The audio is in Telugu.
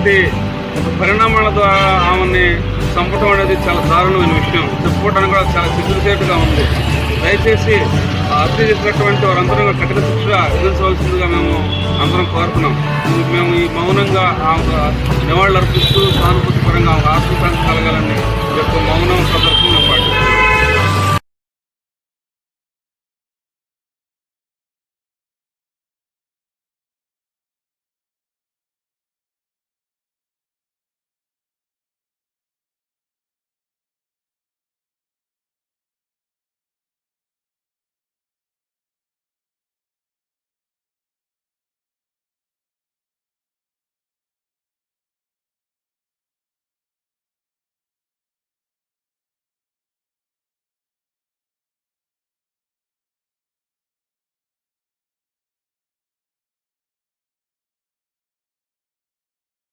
ఇలాంటి పరిణామాల ద్వారా ఆమెని చంపడం అనేది చాలా దారుణమైన విషయం. చెప్పుకోవడానికి కూడా చాలా సిగ్గుచేటుగా ఉంది. దయచేసి హత్య చేసినటువంటి వారందరూ కఠిన శిక్ష విధించవలసిందిగా మేము అందరం కోరుతున్నాం. మేము ఈ మౌనంగా నివాళులు అర్పిస్తూ సానుభూతి పరంగా ఆత్మశాంతి కలగాలని యొక్క మౌనం ప్రదర్శన పాటిస్తాం.